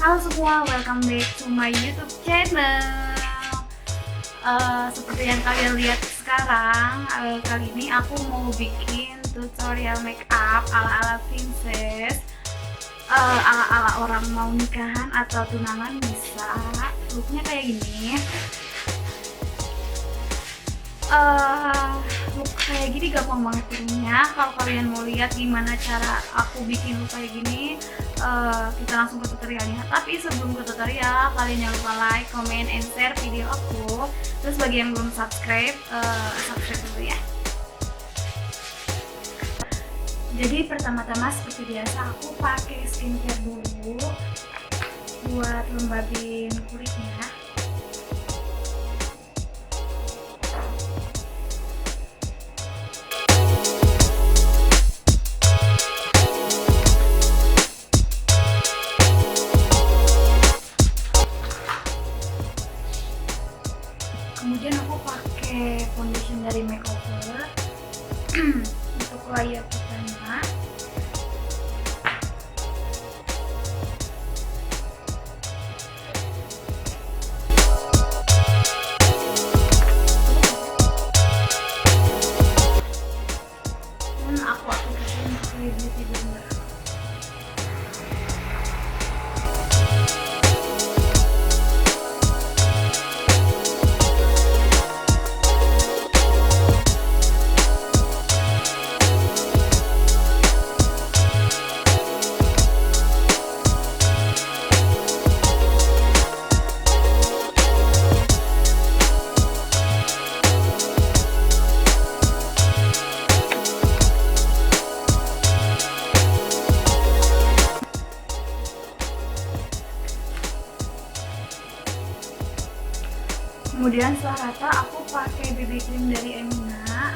Halo semua, welcome back to my YouTube channel. Seperti yang kalian lihat sekarang, kali ini aku mau bikin tutorial makeup ala-ala princess, ala-ala orang mau nikahan atau tunangan bisa. Looknya kayak gini. Look kayak gini gampang banget turunnya. Kalau kalian mau lihat gimana cara aku bikin look kayak gini, kita langsung ke tutorialnya. Tapi sebelum ke tutorial, kalian jangan lupa like, comment, and share video aku. Terus bagi yang belum subscribe, subscribe dulu ya. Jadi pertama-tama seperti biasa aku pakai skincare dulu buat lembabin kulitnya. Kemudian aku pakai foundation dari makeover untuk layer pertama. Dan aku aplikasikan pakai beauty blender. Kemudian setelah rata aku pakai BB cream dari Emina.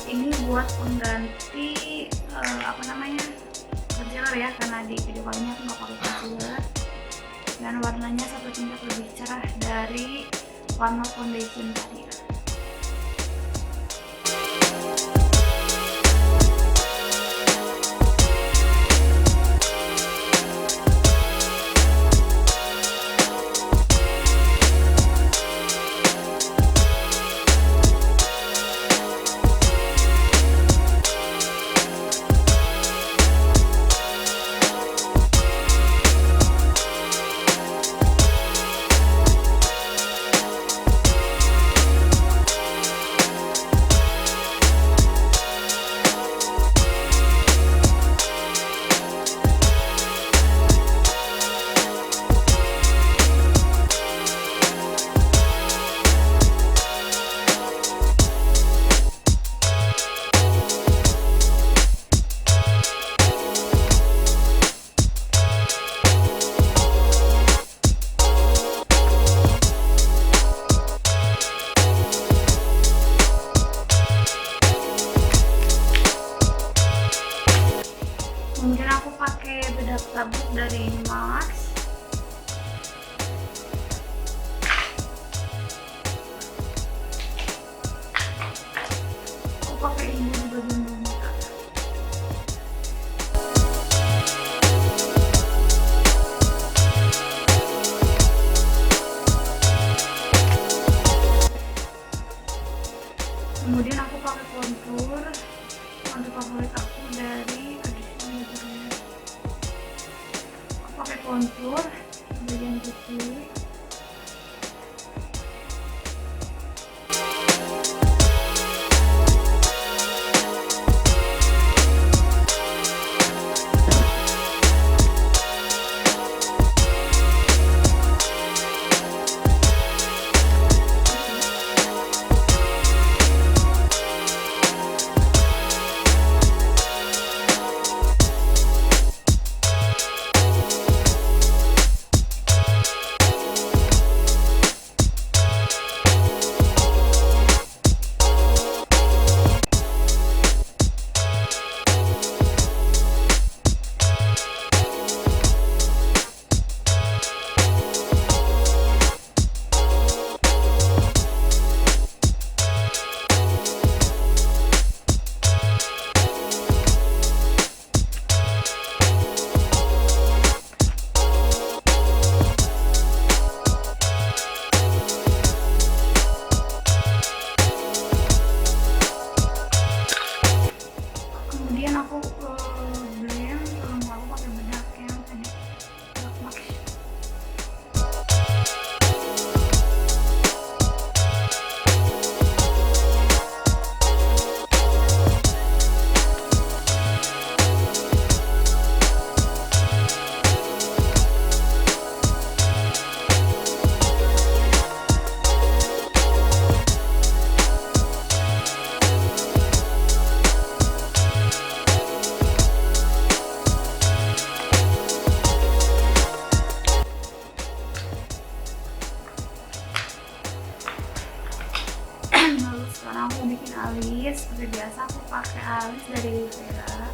Ini buat pengganti concealer ya, karena di video kali ini aku nggak pakai concealer. Dan warnanya satu tingkat lebih cerah dari warna foundation tadi. Kemudian aku pakai bedak sabuk dari Mars. Aku pakai ini di bagian muka. Kemudian aku pakai kontur favorit aku dari kontur bagian putih. seperti biasa aku pakai alis dari Vera.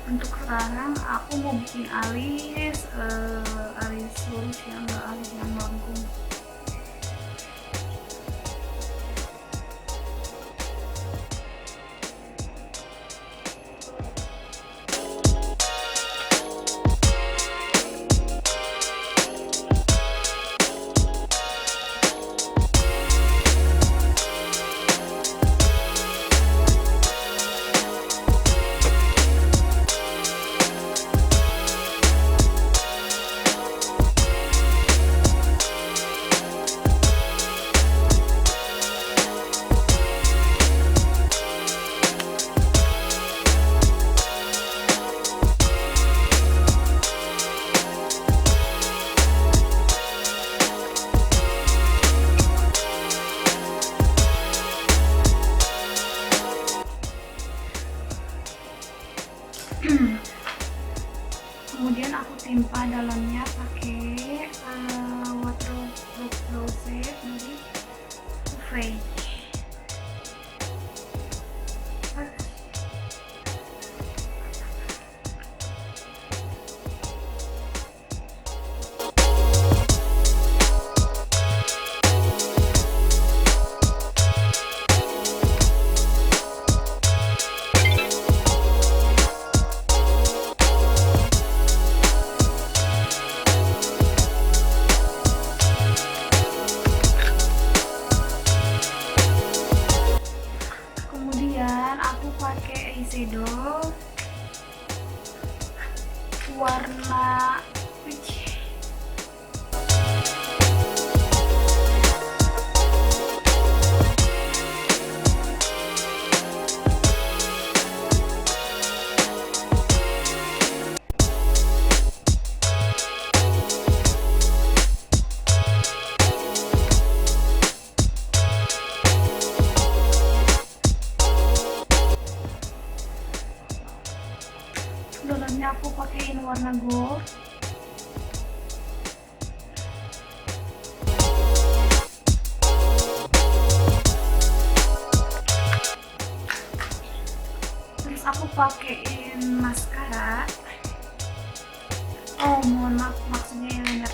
Untuk sekarang aku mau bikin alis lurus ya, enggak alis yang melengkung. Kemudian aku timpa dalamnya pakai waterproof rosette dari supaya. Pakai eyeshadow warna peach. Dalamnya aku pakaiin warna gold. Terus aku pakaiin maskara. Oh, mohon maaf, maksudnya eyeliner.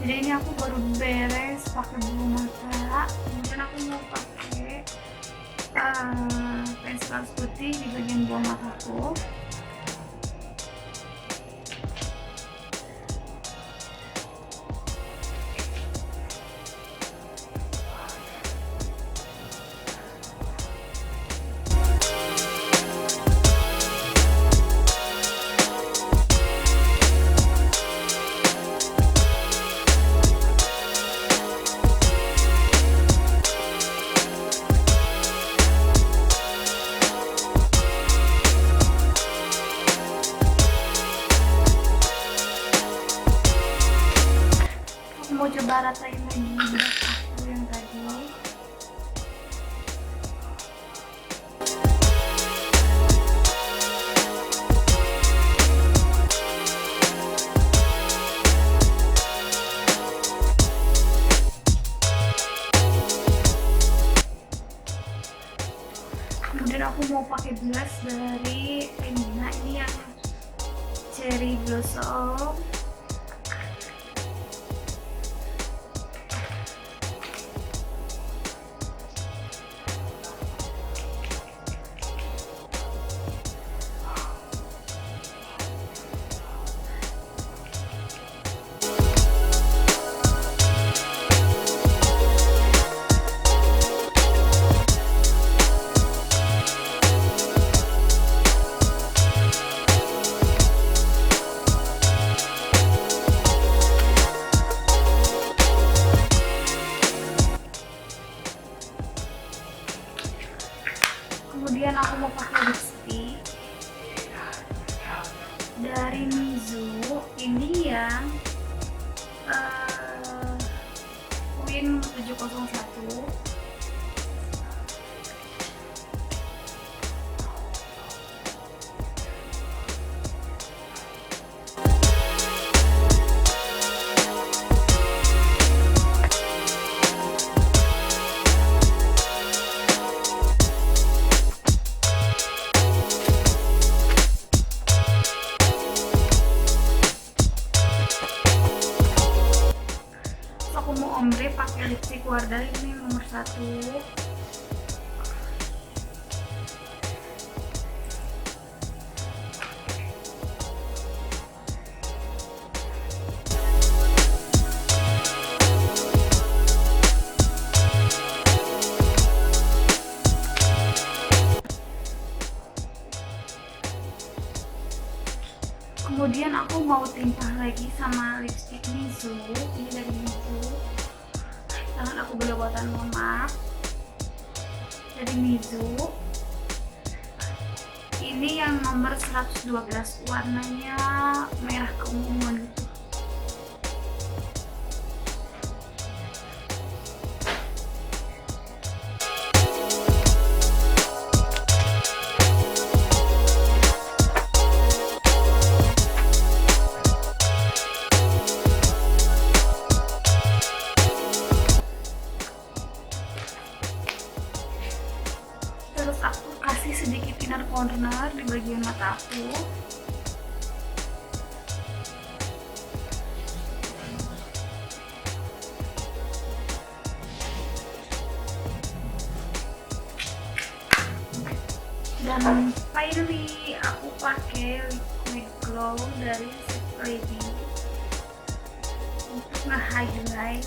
Jadi ini aku baru beres pakai bulu mata. Kemudian aku mau pakai pensel putih di bagian bawah mataku. Mau coba ratain lagi bedak aku yang tadi. Kemudian aku mau pakai blush dari ini yang cherry blossom. pakai lipstick dari Mizu, ini yang Queen 701. Aku mau ombre pakai lipstick Wardah, ini nomor 1. Kemudian aku mau timpah lagi sama lipstick Mizu, ini dari Mizu. Tangan aku belepotan, mohon maaf. Dari Mizu. Ini yang nomor 112, warnanya merah keunguan gitu. Terus aku kasih sedikit inner corner di bagian mata aku. Dan finally aku pakai liquid glow dari Lebih untuk nge-highlight.